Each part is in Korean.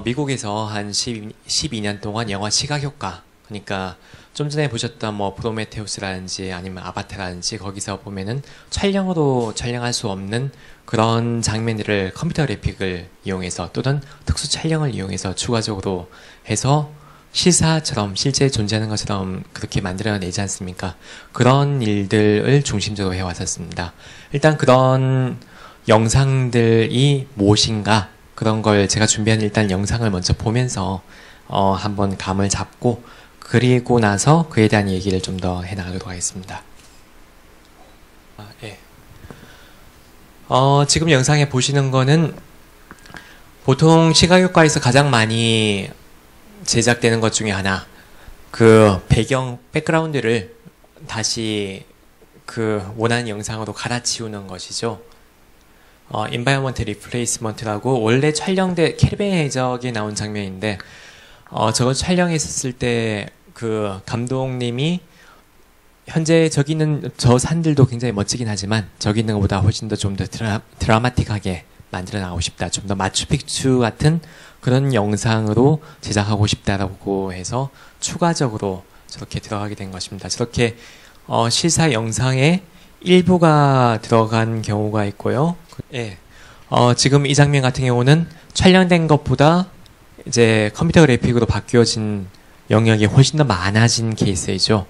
미국에서 한 12년 동안 영화 시각효과, 그러니까 좀 전에 보셨던 뭐 프로메테우스라든지 아니면 아바타라든지 거기서 보면은 촬영으로 촬영할 수 없는 그런 장면들을 컴퓨터 그래픽을 이용해서 또는 특수 촬영을 이용해서 추가적으로 해서 실사처럼 실제 존재하는 것처럼 그렇게 만들어내지 않습니까? 그런 일들을 중심적으로 해왔었습니다. 일단 그런 영상들이 무엇인가, 그런 걸 제가 준비한 일단 영상을 먼저 보면서 한번 감을 잡고, 그리고 나서 그에 대한 얘기를 좀 더 해나가도록 하겠습니다. 예. 지금 영상에 보시는 거는 보통 시각효과에서 가장 많이 제작되는 것 중에 하나, 그 배경, 백그라운드를 다시 그 원하는 영상으로 갈아치우는 것이죠. environment replacement라고 원래 촬영된 캐리비안 해적에 나온 장면인데, 저걸 촬영했었을 때 그 감독님이 현재 저기 있는 저 산들도 굉장히 멋지긴 하지만 저기 있는 것보다 훨씬 더 좀 더 드라마틱하게 만들어 나가고 싶다. 좀 더 마추픽추 같은 그런 영상으로 제작하고 싶다라고 해서 추가적으로 저렇게 들어가게 된 것입니다. 저렇게 실사 영상에 일부가 들어간 경우가 있고요. 예. 지금 이 장면 같은 경우는 촬영된 것보다 이제 컴퓨터 그래픽으로 바뀌어진 영역이 훨씬 더 많아진 케이스이죠.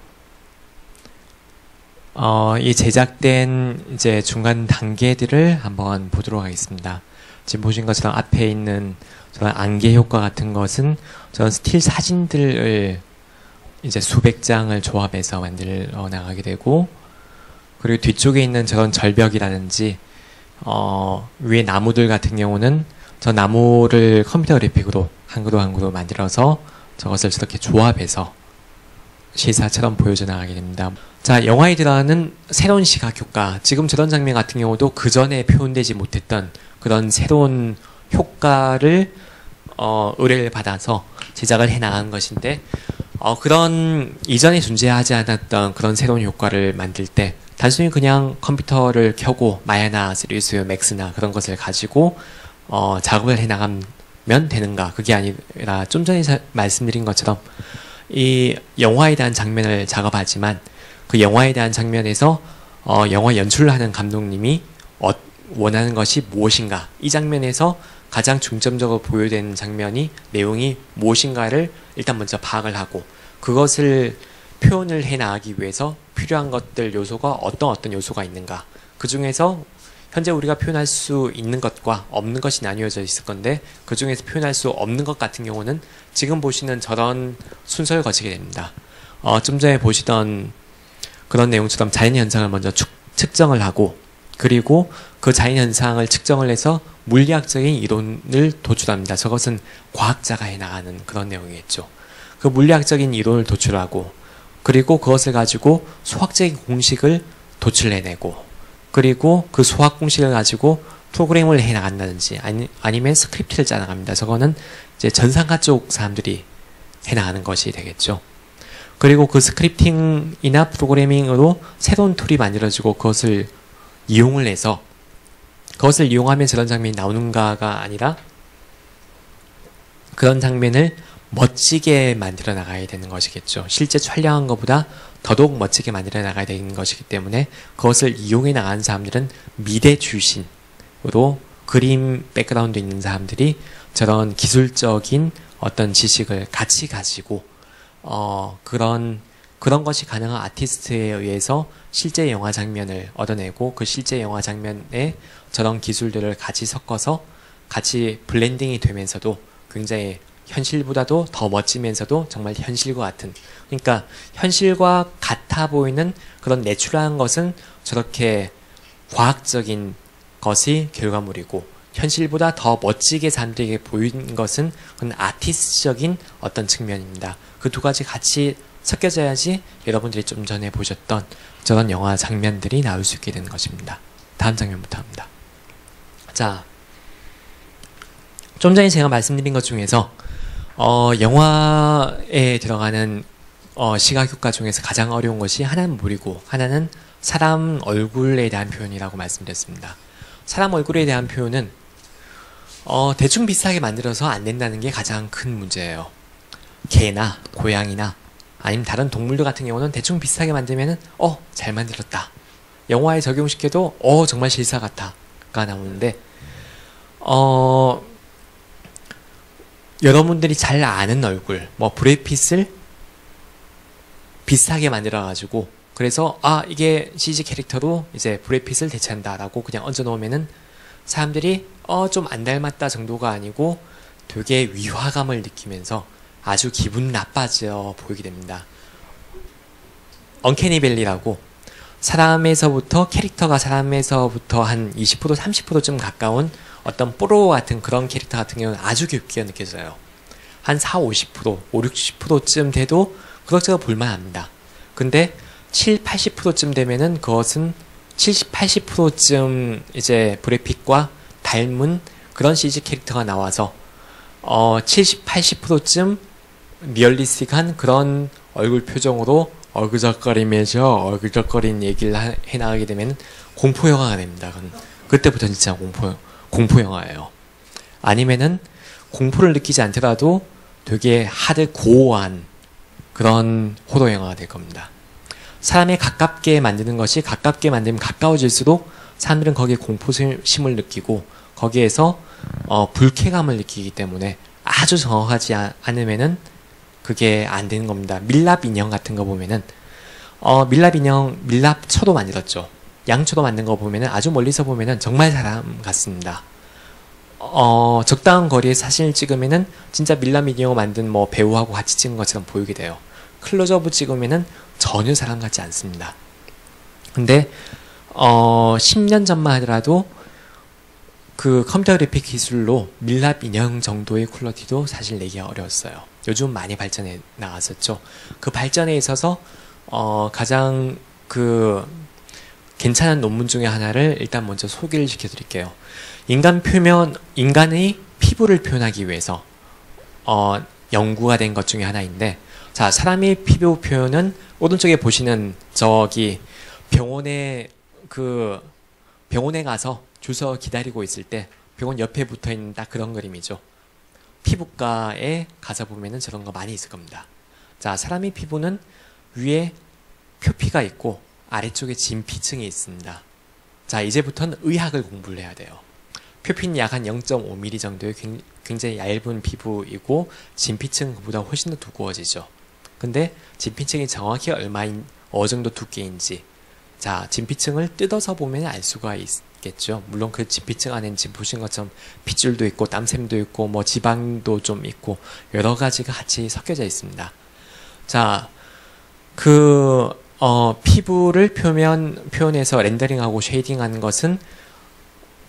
이 제작된 이제 중간 단계들을 한번 보도록 하겠습니다. 지금 보신 것처럼 앞에 있는 저런 안개 효과 같은 것은 저런 스틸 사진들을 이제 수백 장을 조합해서 만들어 나가게 되고, 그리고 뒤쪽에 있는 저런 절벽이라든지 위에 나무들 같은 경우는 저 나무를 컴퓨터 그래픽으로 한 그루 한 그루 만들어서 저것을 저렇게 조합해서 실사처럼 보여져 나가게 됩니다. 자, 영화에 들어가는 새로운 시각 효과, 지금 저런 장면 같은 경우도 그 전에 표현되지 못했던 그런 새로운 효과를 의뢰를 받아서 제작을 해 나간 것인데, 그런 이전에 존재하지 않았던 그런 새로운 효과를 만들 때 단순히 그냥 컴퓨터를 켜고 마야나 시리우스 맥스나 그런 것을 가지고 작업을 해 나가면 되는가? 그게 아니라 좀 전에 말씀드린 것처럼 이 영화에 대한 장면을 작업하지만 그 영화에 대한 장면에서 영화 연출을 하는 감독님이 원하는 것이 무엇인가, 이 장면에서 가장 중점적으로 보여되는 장면이 내용이 무엇인가를 일단 먼저 파악을 하고, 그것을 표현을 해 나가기 위해서 필요한 것들 요소가 어떤 요소가 있는가, 그 중에서 현재 우리가 표현할 수 있는 것과 없는 것이 나뉘어져 있을 건데, 그 중에서 표현할 수 없는 것 같은 경우는 지금 보시는 저런 순서를 거치게 됩니다. 좀 전에 보시던 그런 내용처럼 자연현상을 먼저 측정을 하고, 그리고 그 자연현상을 측정을 해서 물리학적인 이론을 도출합니다. 저것은 과학자가 해나가는 그런 내용이겠죠. 그 물리학적인 이론을 도출하고, 그리고 그것을 가지고 수학적인 공식을 도출해내고, 그리고 그 수학 공식을 가지고 프로그램을 해나간다든지 아니면 스크립트를 짜나갑니다. 저거는 이제 전산가 쪽 사람들이 해나가는 것이 되겠죠. 그리고 그 스크립팅이나 프로그래밍으로 새로운 툴이 만들어지고 그것을 이용을 해서, 그것을 이용하면 저런 장면이 나오는가가 아니라 그런 장면을 멋지게 만들어 나가야 되는 것이겠죠. 실제 촬영한 것보다 더더욱 멋지게 만들어 나가야 되는 것이기 때문에 그것을 이용해 나가는 사람들은 미대 출신으로 그림 백그라운드 있는 사람들이 저런 기술적인 어떤 지식을 같이 가지고 그런 것이 가능한 아티스트에 의해서 실제 영화 장면을 얻어내고, 그 실제 영화 장면에 저런 기술들을 같이 섞어서 같이 블렌딩이 되면서도 굉장히 현실보다도 더 멋지면서도 정말 현실과 같은, 그러니까 현실과 같아 보이는 그런 내추럴한 것은 저렇게 과학적인 것이 결과물이고, 현실보다 더 멋지게 사람들에게 보이는 것은 그건 아티스트적인 어떤 측면입니다. 그 두 가지 같이 섞여져야지 여러분들이 좀 전에 보셨던 저런 영화 장면들이 나올 수 있게 되는 것입니다. 다음 장면부터 합니다. 자, 좀 전에 제가 말씀드린 것 중에서 영화에 들어가는 시각효과 중에서 가장 어려운 것이 하나는 물이고 하나는 사람 얼굴에 대한 표현이라고 말씀드렸습니다. 사람 얼굴에 대한 표현은 대충 비슷하게 만들어서 안 된다는 게 가장 큰 문제예요. 개나 고양이나 아니면 다른 동물들 같은 경우는 대충 비슷하게 만들면은 잘 만들었다. 영화에 적용시켜도 정말 실사 같아가 나오는데 여러분들이 잘 아는 얼굴, 뭐 브래핏을 비슷하게 만들어가지고 그래서 이게 CG 캐릭터로 이제 브래핏을 대체한다라고 그냥 얹어 놓으면은 사람들이 좀 안 닮았다 정도가 아니고 되게 위화감을 느끼면서 아주 기분 나빠져 보이게 됩니다. 언캐니 밸리라고 사람에서부터 캐릭터가 사람에서부터 한 20% 30%쯤 가까운 어떤 뽀로 같은 그런 캐릭터 같은 경우는 아주 깊게 느껴져요. 한 4, 50%, 5, 60%쯤 돼도 그것저것 볼만합니다. 근데 7, 80%쯤 되면은 그것은 70, 80%쯤 이제 브래핏과 닮은 그런 CG 캐릭터가 나와서 70, 80%쯤 리얼리스틱한 그런 얼굴 표정으로 얼그적거리면서 얼그적거린 얘기를 해나가게 되면 공포영화가 됩니다. 그때부터 진짜 공포영화예요. 아니면은 공포를 느끼지 않더라도 되게 하드코어한 그런 호러영화가 될 겁니다. 사람에 가깝게 만드는 것이 가깝게 만들면 가까워질수록 사람들은 거기에 공포심을 느끼고 거기에서 불쾌감을 느끼기 때문에 아주 정확하지 않으면은 그게 안 되는 겁니다. 밀랍 인형 같은 거 보면은 밀랍 인형 밀랍초도 만들었죠. 양초도 만든 거 보면은 아주 멀리서 보면은 정말 사람 같습니다. 적당한 거리에 사진을 찍으면은 진짜 밀랍 인형 만든 뭐 배우하고 같이 찍은 것처럼 보이게 돼요. 클로즈업 찍으면은 전혀 사람 같지 않습니다. 근데 10년 전만 하더라도 그 컴퓨터 그래픽 기술로 밀랍 인형 정도의 퀄리티도 사실 내기가 어려웠어요. 요즘 많이 발전해 나갔었죠. 그 발전에 있어서 가장 그 괜찮은 논문 중에 하나를 일단 먼저 소개를 시켜드릴게요. 인간의 피부를 표현하기 위해서 연구가 된 것 중에 하나인데, 자, 사람의 피부 표현은 오른쪽에 보시는 저기 병원에 가서 줄 서 기다리고 있을 때 병원 옆에 붙어 있는 딱 그런 그림이죠. 피부과에 가서 보면은 저런 거 많이 있을 겁니다. 자, 사람의 피부는 위에 표피가 있고 아래쪽에 진피층이 있습니다. 자, 이제부터는 의학을 공부를 해야 돼요. 표피는 약 한 0.5mm 정도의 굉장히 얇은 피부이고 진피층보다 훨씬 더 두꺼워지죠. 근데 진피층이 정확히 어느 정도 두께인지, 자, 진피층을 뜯어서 보면 알 수가 있겠죠. 물론 그 진피층 안에는 지금 보신 것처럼 핏줄도 있고 땀샘도 있고 뭐 지방도 좀 있고 여러 가지가 같이 섞여져 있습니다. 자, 피부를 표현해서 렌더링하고 쉐이딩하는 것은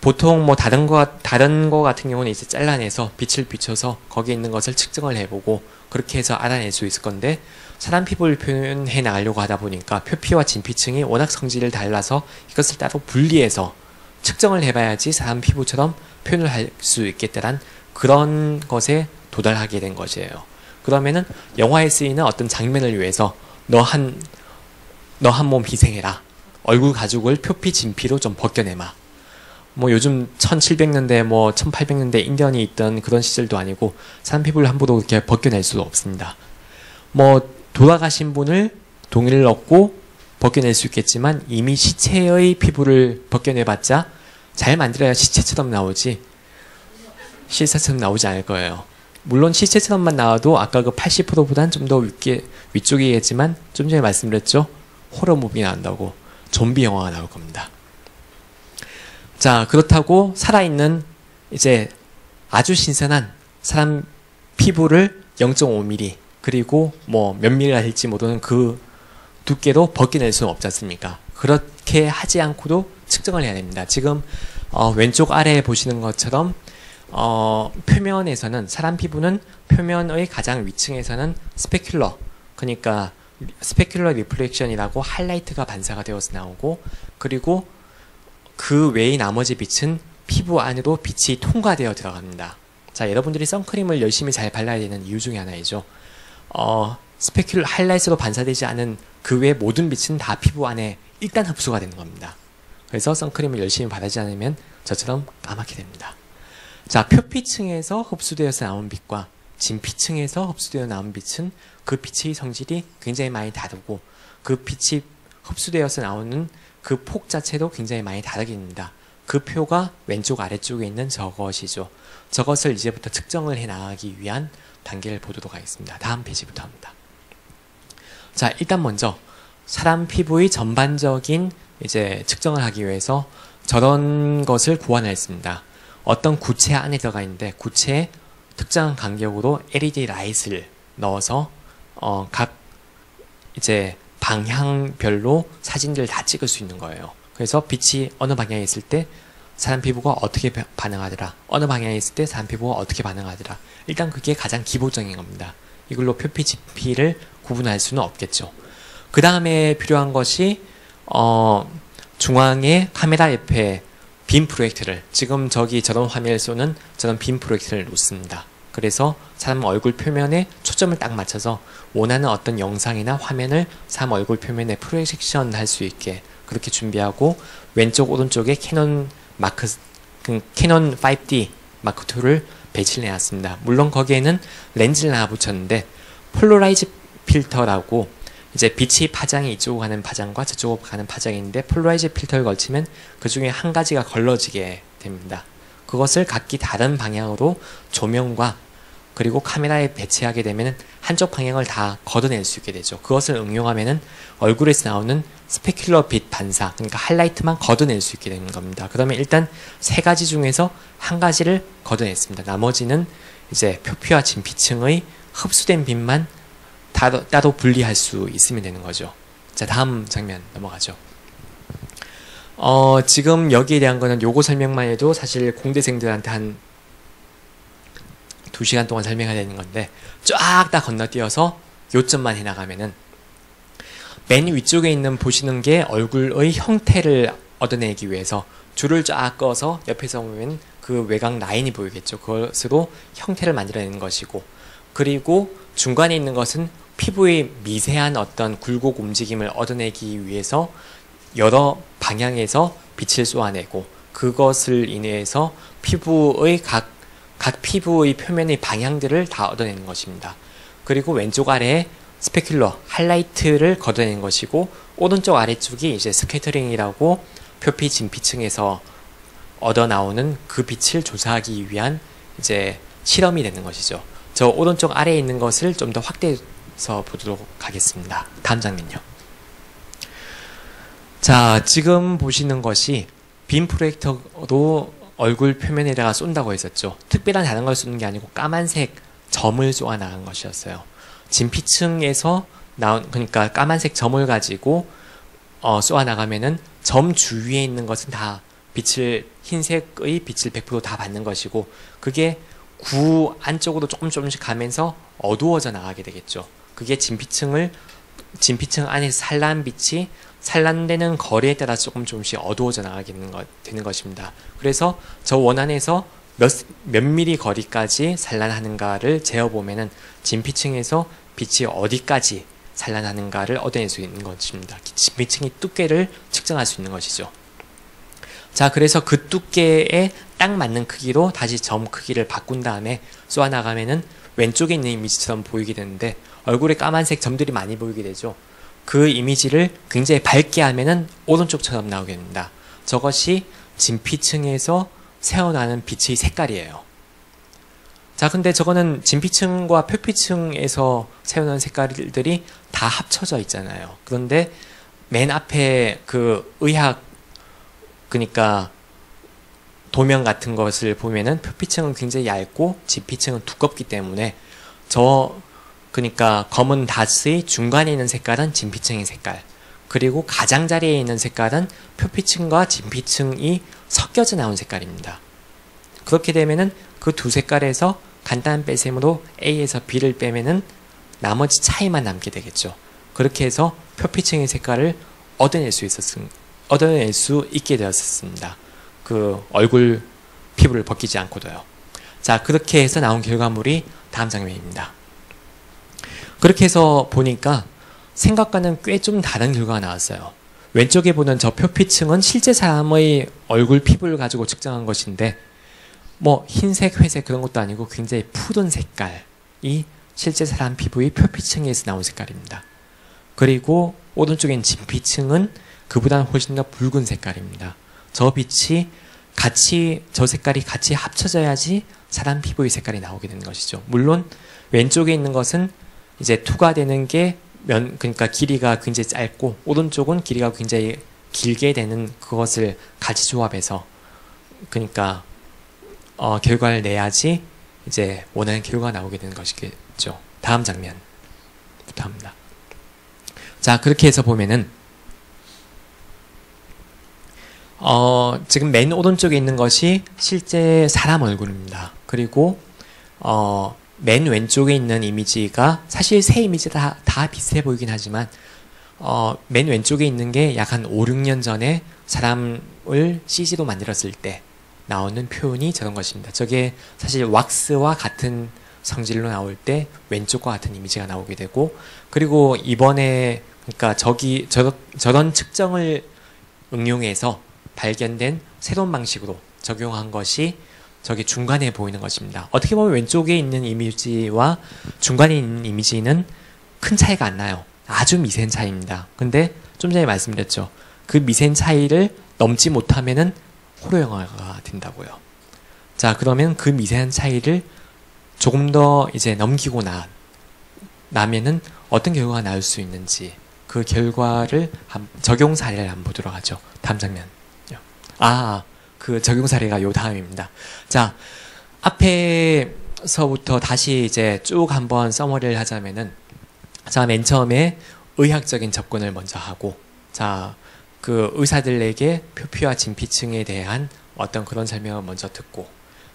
보통 뭐 다른 거 같은 경우는 이제 잘라내서 빛을 비춰서 거기에 있는 것을 측정을 해보고 그렇게 해서 알아낼 수 있을 건데, 사람 피부를 표현해 나가려고 하다 보니까 표피와 진피층이 워낙 성질을 달라서 이것을 따로 분리해서 측정을 해봐야지 사람 피부처럼 표현을 할 수 있겠다란 그런 것에 도달하게 된 것이에요. 그러면은 영화에 쓰이는 어떤 장면을 위해서 너 한 몸 희생해라. 얼굴 가죽을 표피 진피로 좀 벗겨내마. 뭐 요즘 1700년대 뭐 1800년대 인디언이 있던 그런 시절도 아니고 사람 피부를 함부로 이렇게 벗겨낼 수도 없습니다. 뭐 돌아가신 분을 동의를 얻고 벗겨낼 수 있겠지만 이미 시체의 피부를 벗겨내봤자 잘 만들어야 시체처럼 나오지 실사처럼 나오지 않을 거예요. 물론 시체처럼만 나와도 아까 그 80%보다는 좀 더 위쪽이겠지만 좀 전에 말씀드렸죠. 호러 무비 나온다고 좀비 영화가 나올 겁니다. 자, 그렇다고 살아있는 이제 아주 신선한 사람 피부를 0.5mm 그리고 뭐 몇 mm가 될지 모르는 그 두께로 벗겨낼 수는 없지 않습니까? 그렇게 하지 않고도 측정을 해야 됩니다. 지금 왼쪽 아래에 보시는 것처럼 표면에서는 사람 피부는 표면의 가장 위층에서는 스페큘러, 그러니까 스페큘러 리플렉션이라고 하이라이트가 반사가 되어서 나오고, 그리고 그 외의 나머지 빛은 피부 안으로 빛이 통과되어 들어갑니다. 자, 여러분들이 선크림을 열심히 잘 발라야 되는 이유 중에 하나이죠. 스페큘러 하이라이트로 반사되지 않은 그 외의 모든 빛은 다 피부 안에 일단 흡수가 되는 겁니다. 그래서 선크림을 열심히 바르지 않으면 저처럼 까맣게 됩니다. 자, 표피층에서 흡수되어서 나온 빛과 진피층에서 흡수되어 나온 빛은 그 빛의 성질이 굉장히 많이 다르고 그 빛이 흡수되어서 나오는 그 폭 자체도 굉장히 많이 다르게 됩니다. 그 표가 왼쪽 아래쪽에 있는 저것이죠. 저것을 이제부터 측정을 해 나가기 위한 단계를 보도록 하겠습니다. 다음 페이지부터 합니다. 자, 일단 먼저 사람 피부의 전반적인 이제 측정을 하기 위해서 저런 것을 구현했습니다. 어떤 구체 안에 들어가 있는데 구체에 특정한 간격으로 LED 라이트를 넣어서 각 이제 방향별로 사진들을 다 찍을 수 있는 거예요. 그래서 빛이 어느 방향에 있을 때 사람 피부가 어떻게 반응하더라, 어느 방향에 있을 때 사람 피부가 어떻게 반응하더라. 일단 그게 가장 기본적인 겁니다. 이걸로 표피, 진피를 구분할 수는 없겠죠. 그 다음에 필요한 것이 중앙에 카메라 옆에 빔 프로젝터를, 지금 저기 저런 화면을 쏘는 저런 빔 프로젝터를 놓습니다. 그래서 사람 얼굴 표면에 초점을 딱 맞춰서 원하는 어떤 영상이나 화면을 사람 얼굴 표면에 프로젝션 할 수 있게 그렇게 준비하고, 왼쪽 오른쪽에 캐논 5D 마크 2를 배치를 해놨습니다. 물론 거기에는 렌즈를 하나 붙였는데 폴라라이즈 필터라고 이제 빛이 파장이 이쪽으로 가는 파장과 저쪽으로 가는 파장이 있는데 폴라라이즈 필터를 걸치면 그 중에 한 가지가 걸러지게 됩니다. 그것을 각기 다른 방향으로 조명과 그리고 카메라에 배치하게 되면 한쪽 방향을 다 걷어낼 수 있게 되죠. 그것을 응용하면은 얼굴에서 나오는 스페큘러 빛 반사, 그러니까 하이라이트만 걷어낼 수 있게 되는 겁니다. 그러면 일단 세 가지 중에서 한 가지를 걷어냈습니다. 나머지는 이제 표피와 진피층의 흡수된 빛만 따로 분리할 수 있으면 되는 거죠. 자, 다음 장면 넘어가죠. 지금 여기에 대한 거는 요거 설명만 해도 사실 공대생들한테 한 2시간 동안 설명해야 되는 건데, 쫙 다 건너뛰어서 요점만 해나가면은 맨 위쪽에 있는 보시는 게 얼굴의 형태를 얻어내기 위해서 줄을 쫙 꺼서 옆에서 보면 그 외곽 라인이 보이겠죠. 그것으로 형태를 만들어내는 것이고, 그리고 중간에 있는 것은 피부의 미세한 어떤 굴곡 움직임을 얻어내기 위해서 여러 방향에서 빛을 쏘아내고, 그것을 인해서 피부의 각 피부의 표면의 방향들을 다 얻어내는 것입니다. 그리고 왼쪽 아래에 스페큘러, 하이라이트를 걷어내는 것이고, 오른쪽 아래쪽이 이제 스캐터링이라고 표피, 진피층에서 얻어 나오는 그 빛을 조사하기 위한 이제 실험이 되는 것이죠. 저 오른쪽 아래에 있는 것을 좀 더 확대해서 보도록 하겠습니다. 다음 장면요. 자, 지금 보시는 것이 빔 프로젝터로 얼굴 표면에다가 쏜다고 했었죠. 특별한 다른 걸 쏘는 게 아니고 까만색 점을 쏘아 나간 것이었어요. 진피층에서 나온, 그러니까 까만색 점을 가지고 쏘아 나가면은 점 주위에 있는 것은 다 흰색의 빛을 100% 다 받는 것이고, 그게 구 안쪽으로 조금씩 가면서 어두워져 나가게 되겠죠. 그게 진피층 안에서 산란한 빛이 산란되는 거리에 따라 조금씩 어두워져 나가게 되는 것입니다. 그래서 저 원안에서 몇 미리 거리까지 산란하는가를 재어보면은 진피층에서 빛이 어디까지 산란하는가를 얻어낼 수 있는 것입니다. 진피층의 두께를 측정할 수 있는 것이죠. 자, 그래서 그 두께에 딱 맞는 크기로 다시 점 크기를 바꾼 다음에 쏘아 나가면은 왼쪽에 있는 이미지처럼 보이게 되는데 얼굴에 까만색 점들이 많이 보이게 되죠. 그 이미지를 굉장히 밝게 하면은 오른쪽처럼 나오게 됩니다. 저것이 진피층에서 새어나는 빛의 색깔이에요. 자, 근데 저거는 진피층과 표피층에서 새어나는 색깔들이 다 합쳐져 있잖아요. 그런데 맨 앞에 그 의학, 그러니까 도면 같은 것을 보면은 표피층은 굉장히 얇고 진피층은 두껍기 때문에 그러니까 검은 닷의 중간에 있는 색깔은 진피층의 색깔, 그리고 가장자리에 있는 색깔은 표피층과 진피층이 섞여져 나온 색깔입니다. 그렇게 되면은 그 두 색깔에서 간단한 뺄셈으로 A에서 B를 빼면은 나머지 차이만 남게 되겠죠. 그렇게 해서 표피층의 색깔을 얻어낼 수 있게 되었습니다. 그 얼굴 피부를 벗기지 않고도요. 자, 그렇게 해서 나온 결과물이 다음 장면입니다. 그렇게 해서 보니까 생각과는 꽤 좀 다른 결과가 나왔어요. 왼쪽에 보는 저 표피층은 실제 사람의 얼굴 피부를 가지고 측정한 것인데, 뭐 흰색, 회색 그런 것도 아니고 굉장히 푸른 색깔이 실제 사람 피부의 표피층에서 나온 색깔입니다. 그리고 오른쪽엔 진피층은 그보다는 훨씬 더 붉은 색깔입니다. 저 빛이 같이, 저 색깔이 같이 합쳐져야지 사람 피부의 색깔이 나오게 되는 것이죠. 물론 왼쪽에 있는 것은 이제 투과되는 게 그러니까 길이가 굉장히 짧고, 오른쪽은 길이가 굉장히 길게 되는 그것을 같이 조합해서, 그러니까 결과를 내야지 이제 원하는 결과가 나오게 되는 것이겠죠. 다음 장면부터 합니다. 자, 그렇게 해서 보면은 지금 맨 오른쪽에 있는 것이 실제 사람 얼굴입니다. 그리고 맨 왼쪽에 있는 이미지가 사실 세 이미지 다 비슷해 보이긴 하지만 맨 왼쪽에 있는 게 약 한 5, 6년 전에 사람을 CG로 만들었을 때 나오는 표현이 저런 것입니다. 저게 사실 왁스와 같은 성질로 나올 때 왼쪽과 같은 이미지가 나오게 되고, 그리고 이번에 그러니까 저런 측정을 응용해서 발견된 새로운 방식으로 적용한 것이 저기 중간에 보이는 것입니다. 어떻게 보면 왼쪽에 있는 이미지와 중간에 있는 이미지는 큰 차이가 안 나요. 아주 미세한 차이입니다. 근데 좀 전에 말씀드렸죠. 그 미세한 차이를 넘지 못하면은 호러 영화가 된다고요. 자, 그러면 그 미세한 차이를 조금 더 이제 넘기고 나면은 어떤 결과가 나올 수 있는지, 그 결과를 적용 사례를 한번 보도록 하죠. 다음 장면. 그 적용 사례가 요 다음입니다. 자, 앞에서부터 다시 이제 쭉 한번 서머리를 하자면은, 자, 맨 처음에 의학적인 접근을 먼저 하고, 자, 그 의사들에게 표피와 진피층에 대한 어떤 그런 설명을 먼저 듣고,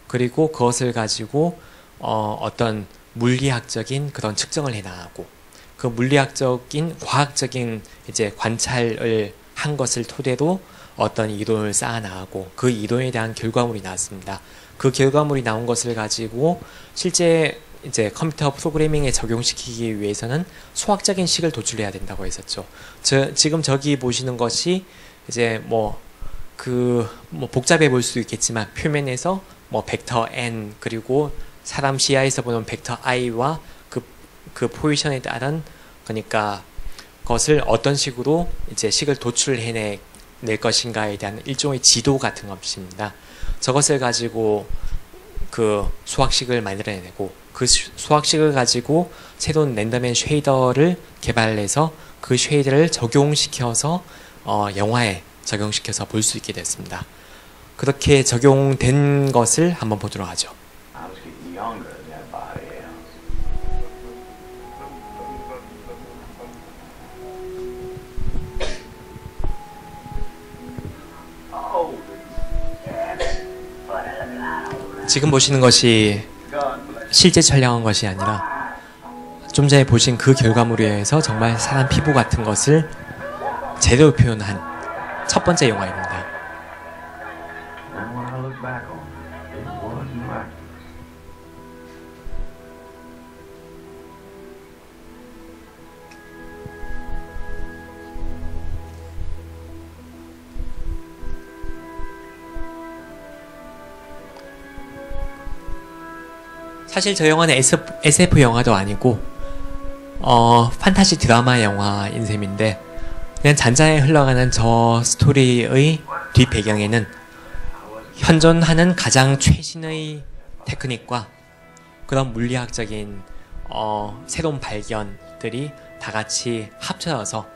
그리고 그것을 가지고 어떤 물리학적인 그런 측정을 해나가고, 그 물리학적인 과학적인 이제 관찰을 한 것을 토대로 어떤 이론을 쌓아나가고, 그 이론에 대한 결과물이 나왔습니다. 그 결과물이 나온 것을 가지고 실제 이제 컴퓨터 프로그래밍에 적용시키기 위해서는 수학적인 식을 도출해야 된다고 했었죠. 지금 저기 보시는 것이 이제 뭐 복잡해 볼 수도 있겠지만, 표면에서 뭐 벡터 n 그리고 사람 시야에서 보는 벡터 i와 그 포지션에 따른, 그러니까 그것을 어떤 식으로 이제 식을 도출해낼 것인가에 대한 일종의 지도 같은 것입니다. 저것을 가지고 그 수학식을 만들어내고, 그 수학식을 가지고 새로운 랜덤앤 쉐이더를 개발해서 그 쉐이더를 적용시켜서 영화에 적용시켜서 볼 수 있게 됐습니다. 그렇게 적용된 것을 한번 보도록 하죠. 지금 보시는 것이 실제 촬영한 것이 아니라 좀 전에 보신 그 결과물에 의해서 정말 사람 피부 같은 것을 제대로 표현한 첫 번째 영화입니다. 사실 저 영화는 SF 영화도 아니고 판타지 드라마 영화인 셈인데, 그냥 잔잔하게 흘러가는 저 스토리의 뒷배경에는 현존하는 가장 최신의 테크닉과 그런 물리학적인 새로운 발견들이 다 같이 합쳐져서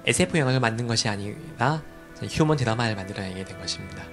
SF 영화를 만든 것이 아니라 휴먼 드라마를 만들어내게 된 것입니다.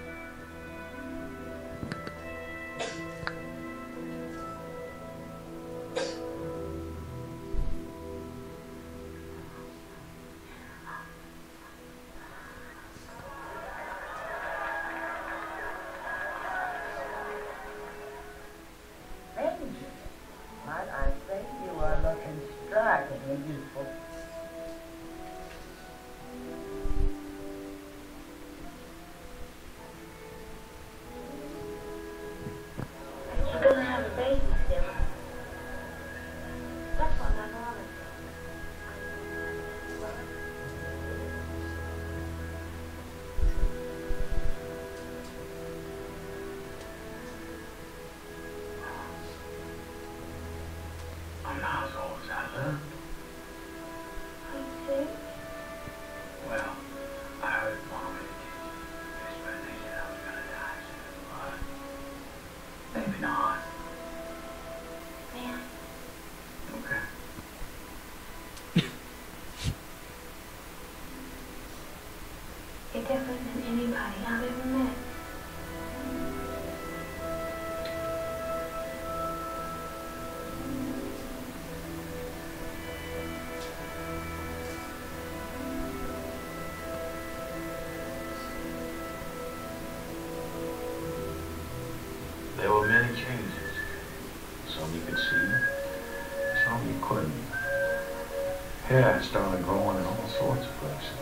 hair started growing in all sorts of places,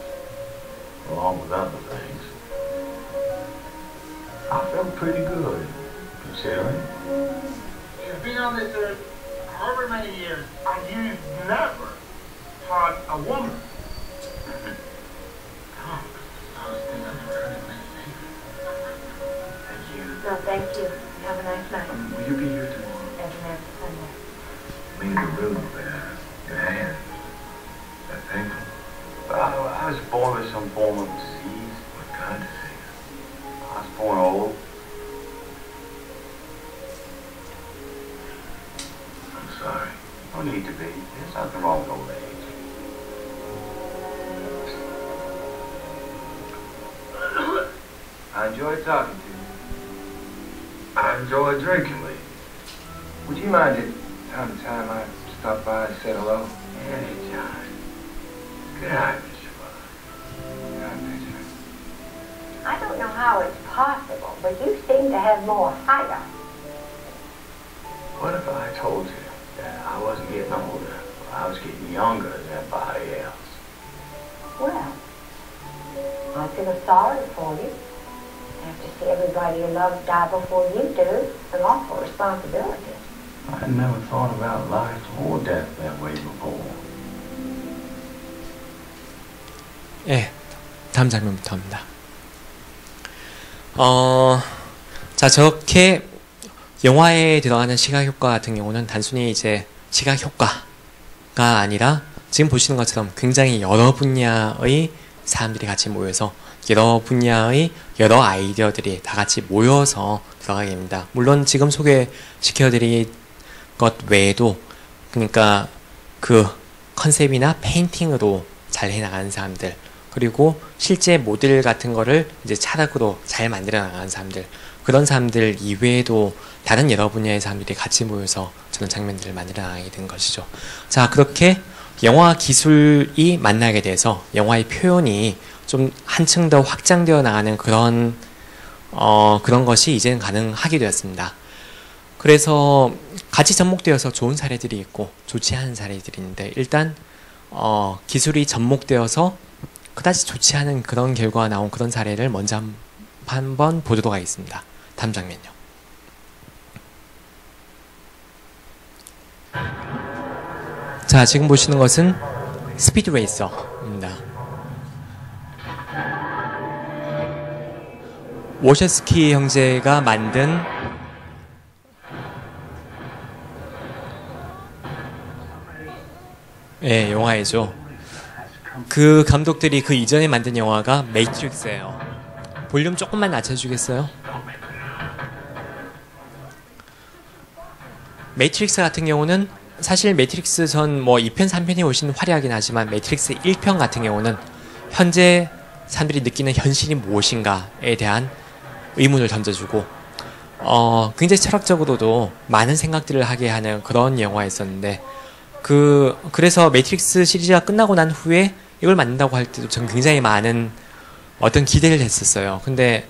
along with other things. I felt pretty good, considering. You've been on this earth however many years, and you've never had a woman. Oh, those things I've never heard of me. Thank you. No, thank you. Have a nice night. Will you be here tomorrow? Every Sunday. Me and the room there, your hand, that painful. I was born with some form of disease. What kind of disease? I was born old. I'm sorry. No need to be. There's nothing wrong with old age. I enjoyed talking to you. I enjoy drinking with you. Would you mind if time to time I stop by and say hello? Anytime. Good night, Mr. Butler. Good night, Major. I don't know how it's possible, but you seem to have more height. What if I told you that I wasn't getting older, I was getting younger than everybody else? Well, I feel sorry for you. Have to see everybody you love die before you do. An awful responsibility. I never thought about life or death that way before. 예, 다음 장면부터 합니다. 자, 저렇게 영화에 들어가는 시각 효과 같은 경우는 단순히 이제 시각 효과가 아니라 지금 보시는 것처럼 굉장히 여러 분야의 사람들이 같이 모여서 여러 분야의 여러 아이디어들이 다 같이 모여서 들어가게 됩니다. 물론 지금 소개시켜드릴 것 외에도 그러니까 그 컨셉이나 페인팅으로 잘 해나가는 사람들, 그리고 실제 모델 같은 거를 이제 차력으로 잘 만들어 나가는 사람들, 그런 사람들 이외에도 다른 여러 분야의 사람들이 같이 모여서 저런 장면들을 만들어 나가게 된 것이죠. 자, 그렇게 영화 기술이 만나게 돼서 영화의 표현이 좀 한층 더 확장되어 나가는 그런 것이 이제는 가능하게 되었습니다. 그래서 같이 접목되어서 좋은 사례들이 있고 좋지 않은 사례들이 있는데, 일단 기술이 접목되어서 그다지 좋지 않은 그런 결과가 나온 그런 사례를 먼저 한번 보도록 하겠습니다. 다음 장면요. 자, 지금 보시는 것은 스피드 레이서입니다. 워셔스키 형제가 만든 영화이죠. 그 감독들이 그 이전에 만든 영화가 매트릭스예요. 볼륨 조금만 낮춰주겠어요? 매트릭스 같은 경우는 사실 매트릭스 전 뭐 2편, 3편이 훨씬 화려하긴 하지만 매트릭스 1편 같은 경우는 현재 사람들이 느끼는 현실이 무엇인가에 대한 의문을 던져주고 굉장히 철학적으로도 많은 생각들을 하게 하는 그런 영화였었는데, 그래서 매트릭스 시리즈가 끝나고 난 후에 이걸 만든다고 할 때도 전 굉장히 많은 어떤 기대를 했었어요. 근데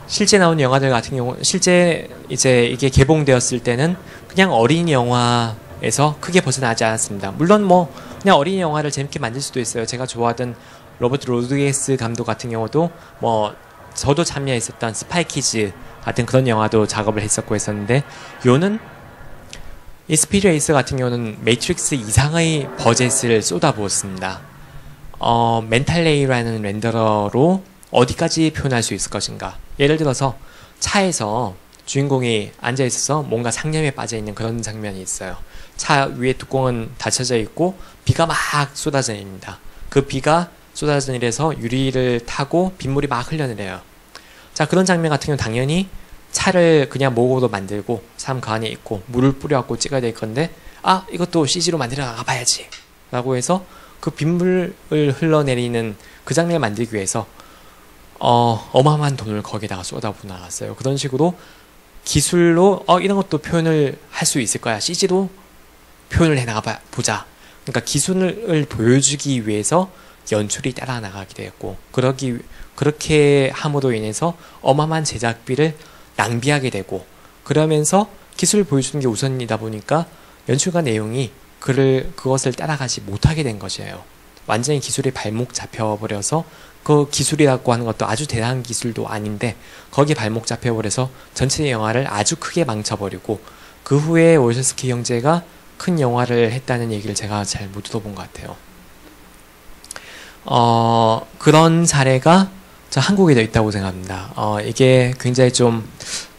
실제 나온 영화들 같은 경우, 실제 이제 이게 개봉되었을 때는 그냥 어린이 영화에서 크게 벗어나지 않았습니다. 물론 뭐 그냥 어린이 영화를 재밌게 만들 수도 있어요. 제가 좋아하던 로버트 로드리게스 감독 같은 경우도 뭐 저도 참여했었던 스파이키즈 같은 그런 영화도 작업을 했었고 했었는데, 요는 이 스피드 레이서 같은 경우는 매트릭스 이상의 버젯을 쏟아부었습니다. 멘탈레이라는 렌더러로 어디까지 표현할 수 있을 것인가. 예를 들어서 차에서 주인공이 앉아있어서 뭔가 상념에 빠져있는 그런 장면이 있어요. 차 위에 뚜껑은 닫혀져 있고 비가 막 쏟아져 내립니다. 그 비가 쏟아져 내려서 유리를 타고 빗물이 막 흘러내려요. 자, 그런 장면 같은 경우는 당연히 차를 그냥 목으로 만들고 사람 그 안에 있고 물을 뿌려갖고 찍어야 될 건데, 이것도 CG로 만들어 나가봐야지 라고 해서 그 빗물을 흘러내리는 그 장면을 만들기 위해서 어마어마한 돈을 거기다가 쏟아부어 나갔어요. 그런 식으로 기술로 이런 것도 표현을 할 수 있을 거야, CG로 표현을 해나가 보자. 그러니까 기술을 보여주기 위해서 연출이 따라 나가게 되었고, 그렇게 함으로 인해서 어마어마한 제작비를 낭비하게 되고, 그러면서 기술을 보여주는 게 우선이다 보니까 연출과 내용이 그것을 따라가지 못하게 된 것이에요. 완전히 기술이 발목 잡혀버려서 그 기술이라고 하는 것도 아주 대단한 기술도 아닌데 거기에 발목 잡혀버려서 전체 영화를 아주 크게 망쳐버리고 그 후에 월셔스키 형제가 큰 영화를 했다는 얘기를 제가 잘 못 들어본 것 같아요. 그런 사례가 저 한국에도 있다고 생각합니다. 이게 굉장히 좀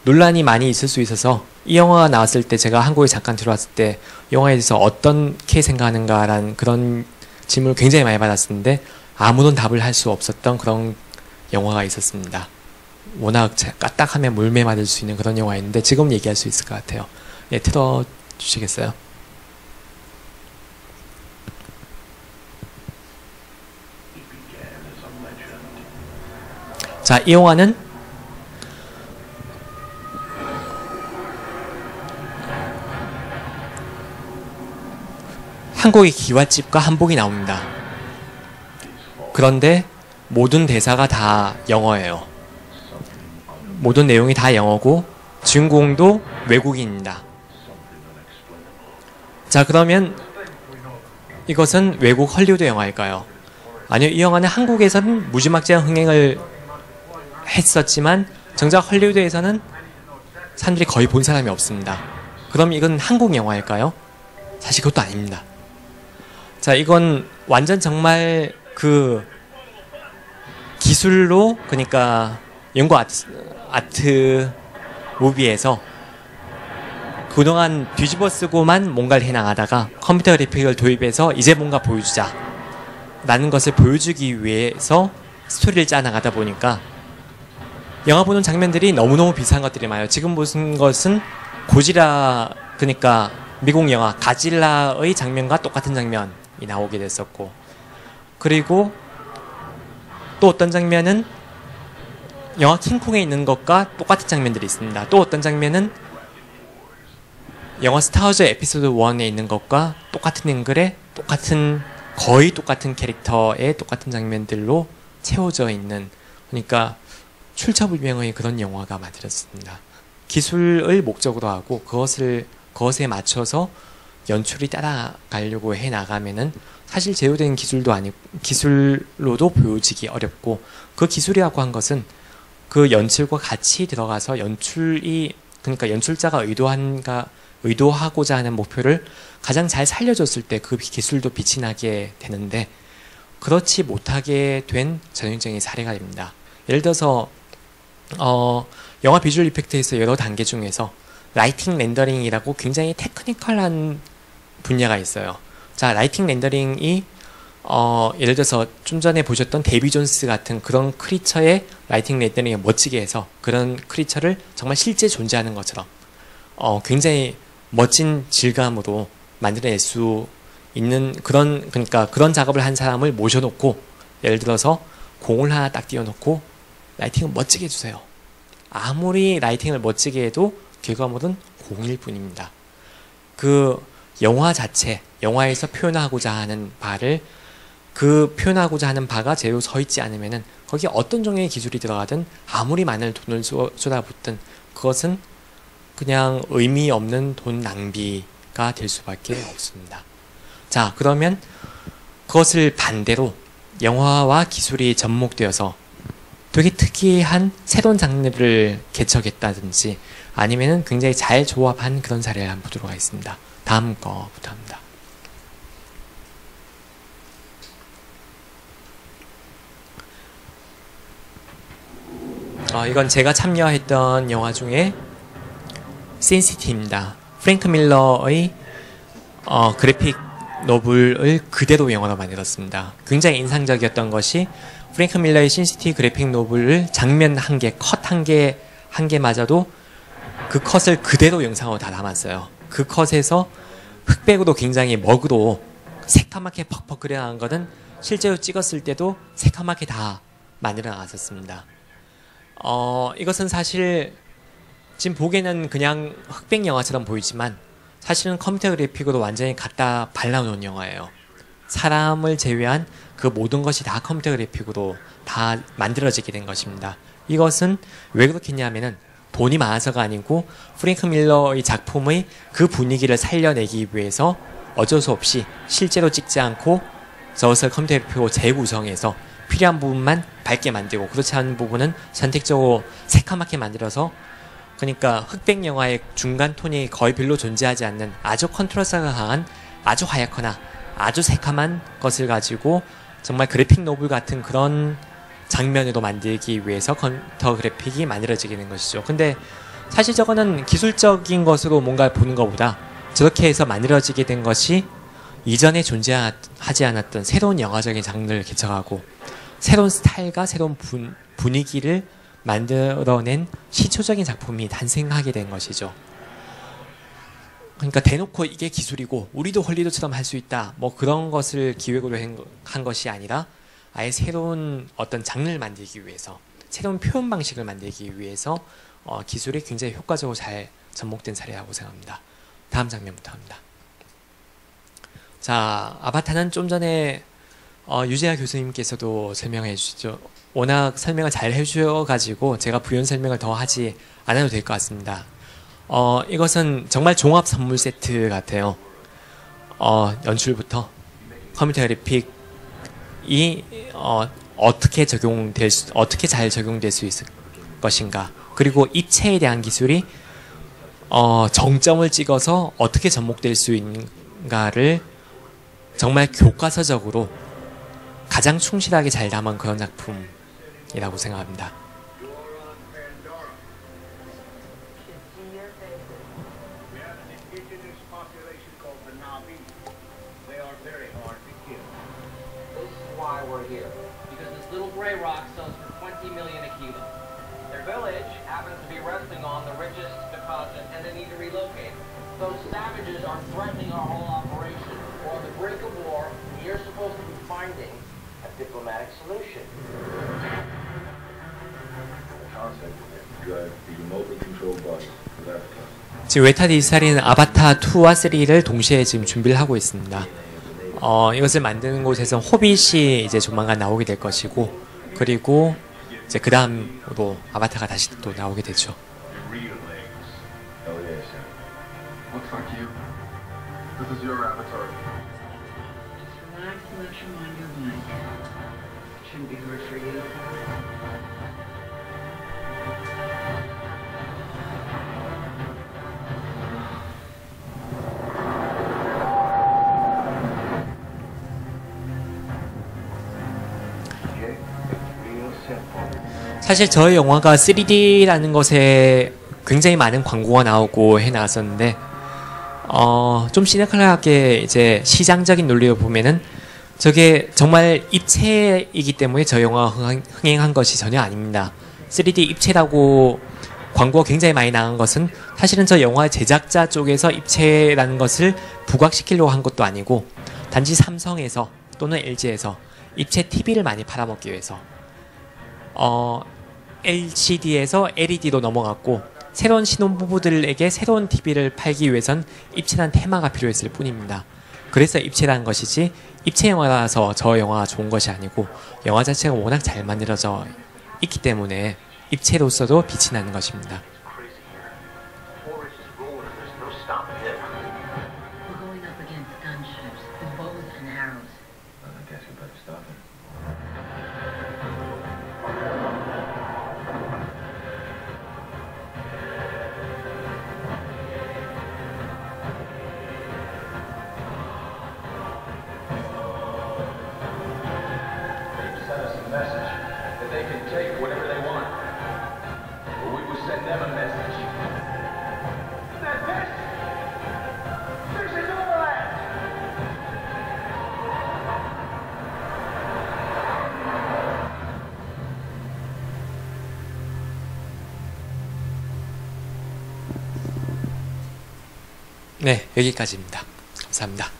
논란이 많이 있을 수 있어서 이 영화가 나왔을 때 제가 한국에 잠깐 들어왔을 때 영화에 대해서 어떻게 생각하는가라는 그런 질문을 굉장히 많이 받았었는데 아무런 답을 할 수 없었던 그런 영화가 있었습니다. 워낙 까딱하면 물매 맞을 수 있는 그런 영화였는데 지금 얘기할 수 있을 것 같아요. 예, 틀어주시겠어요? 자, 이 영화는 한국의 기와집과 한복이 나옵니다. 그런데 모든 대사가 다 영어예요. 모든 내용이 다 영어고 주인공도 외국인입니다. 자, 그러면 이것은 외국 헐리우드 영화일까요? 아니요, 이 영화는 한국에서는 무지막지한 흥행을 했었지만 정작 헐리우드에서는 사람들이 거의 본 사람이 없습니다. 그럼 이건 한국 영화일까요? 사실 그것도 아닙니다. 자, 이건 완전 정말 그 기술로, 그러니까 영국 아트 무비에서 그동안 뒤집어 쓰고만 뭔가를 해나가다가 컴퓨터 그래픽을 도입해서 이제 뭔가 보여주자 라는 것을 보여주기 위해서 스토리를 짜나가다 보니까 영화 보는 장면들이 너무너무 비슷한 것들이 많아요. 지금 보신 것은 고지라, 그러니까 미국 영화 가질라의 장면과 똑같은 장면이 나오게 됐었고, 그리고 또 어떤 장면은 영화 킹콩에 있는 것과 똑같은 장면들이 있습니다. 또 어떤 장면은 영화 스타워즈 에피소드 1에 있는 것과 똑같은 앵글에 거의 똑같은 캐릭터의 똑같은 장면들로 채워져 있는, 그러니까 출처불명의 그런 영화가 만들어졌습니다. 기술을 목적으로 하고 그것에 맞춰서 연출이 따라가려고 해 나가면은 사실 제휴된 기술도 아니고 기술로도 보여지기 어렵고, 그 기술이라고 한 것은 그 연출과 같이 들어가서 그러니까 연출자가 의도하고자 하는 목표를 가장 잘 살려줬을 때 그 기술도 빛이 나게 되는데, 그렇지 못하게 된 전형적인 사례가 됩니다. 예를 들어서 영화 비주얼 이펙트에서 여러 단계 중에서 라이팅 렌더링이라고 굉장히 테크니컬한 분야가 있어요. 자, 라이팅 렌더링이 예를 들어서 좀 전에 보셨던 데이비 존스 같은 그런 크리처의 라이팅 렌더링을 멋지게 해서 그런 크리처를 정말 실제 존재하는 것처럼 굉장히 멋진 질감으로 만들어낼 수 있는 그러니까 그런 작업을 한 사람을 모셔놓고, 예를 들어서 공을 하나 딱 띄워놓고 라이팅을 멋지게 해주세요. 아무리 라이팅을 멋지게 해도 결과물은 공일 뿐입니다. 그 영화 자체, 영화에서 표현하고자 하는 바를, 그 표현하고자 하는 바가 제대로 서 있지 않으면은 거기에 어떤 종류의 기술이 들어가든 아무리 많은 돈을 쏟아붓든 그것은 그냥 의미 없는 돈 낭비가 될 수밖에 없습니다. 자, 그러면 그것을 반대로 영화와 기술이 접목되어서 되게 특이한 새로운 장르를 개척했다든지 아니면은 굉장히 잘 조합한 그런 사례를 한번 보도록 하겠습니다. 다음 거부터 합니다. 이건 제가 참여했던 영화 중에 신시티입니다. 프랭크 밀러의 그래픽 노블을 그대로 영화로 만들었습니다. 굉장히 인상적이었던 것이 프랭크 밀러의 신시티 그래픽 노블을 장면 한 개, 컷 한 개마저도 그 컷을 그대로 영상으로 다 담았어요. 그 컷에서 흑백으로 굉장히 먹으로 새까맣게 퍽퍽 그려나간 거는 실제로 찍었을 때도 새까맣게 다 만들어 나갔었습니다. 이것은 사실 지금 보기에는 그냥 흑백 영화처럼 보이지만 사실은 컴퓨터 그래픽으로 완전히 갖다 발라놓은 영화예요. 사람을 제외한 그 모든 것이 다 컴퓨터 그래픽으로 다 만들어지게 된 것입니다. 이것은 왜 그렇겠냐면은 돈이 많아서가 아니고 프랭크 밀러의 작품의 그 분위기를 살려내기 위해서 어쩔 수 없이 실제로 찍지 않고 저것을 컴퓨터 그래픽으로 재구성해서 필요한 부분만 밝게 만들고 그렇지 않은 부분은 선택적으로 새카맣게 만들어서 그러니까 흑백 영화의 중간 톤이 거의 별로 존재하지 않는 아주 컨트라스트가 강한 아주 하얗거나 아주 새카만 것을 가지고 정말 그래픽 노블 같은 그런 장면으로 만들기 위해서 컴퓨터 그래픽이 만들어지게 된 것이죠. 근데 사실 저거는 기술적인 것으로 뭔가 보는 것보다 저렇게 해서 만들어지게 된 것이 이전에 존재하지 않았던 새로운 영화적인 장르를 개척하고 새로운 스타일과 새로운 분위기를 만들어낸 시초적인 작품이 탄생하게 된 것이죠. 그러니까 대놓고 이게 기술이고 우리도 헐리우드처럼 할 수 있다 뭐 그런 것을 기획으로 한 것이 아니라 아예 새로운 어떤 장르를 만들기 위해서 새로운 표현 방식을 만들기 위해서 기술이 굉장히 효과적으로 잘 접목된 사례라고 생각합니다. 다음 장면부터 합니다. 자, 아바타는 좀 전에 유재하 교수님께서도 설명해 주시죠. 워낙 설명을 잘 해주셔가지고 제가 부연 설명을 더 하지 않아도 될 것 같습니다. 이것은 정말 종합 선물 세트 같아요. 연출부터 컴퓨터 그래픽이 어떻게 잘 적용될 수 있을 것인가, 그리고 입체에 대한 기술이 정점을 찍어서 어떻게 접목될 수 있는가를 정말 교과서적으로 가장 충실하게 잘 담은 그런 작품이라고 생각합니다. 지금 웨타 디지털은 아바타 2와 3를 동시에 지금 준비를 하고 있습니다. 이것을 만드는 곳에서 호빗이 이제 조만간 나오게 될 것이고, 그리고 이제 그 다음으로 아바타가 다시 또 나오게 되죠. 사실 저희 영화가 3D라는 것에 굉장히 많은 광고가 나오고 해 나왔었는데, 좀 시니컬하게 이제 시장적인 논리로 보면은 저게 정말 입체이기 때문에 저희 영화가 흥행한 것이 전혀 아닙니다. 3D 입체라고 광고가 굉장히 많이 나온 것은 사실은 저 영화 제작자 쪽에서 입체라는 것을 부각시키려고 한 것도 아니고, 단지 삼성에서 또는 LG에서 입체 TV를 많이 팔아먹기 위해서 LCD에서 LED로 넘어갔고, 새로운 신혼부부들에게 새로운 TV를 팔기 위해선 입체란 테마가 필요했을 뿐입니다. 그래서 입체라는 것이지 입체 영화라서 저 영화가 좋은 것이 아니고, 영화 자체가 워낙 잘 만들어져 있기 때문에 입체로서도 빛이 나는 것입니다. 네, 여기까지입니다. 감사합니다.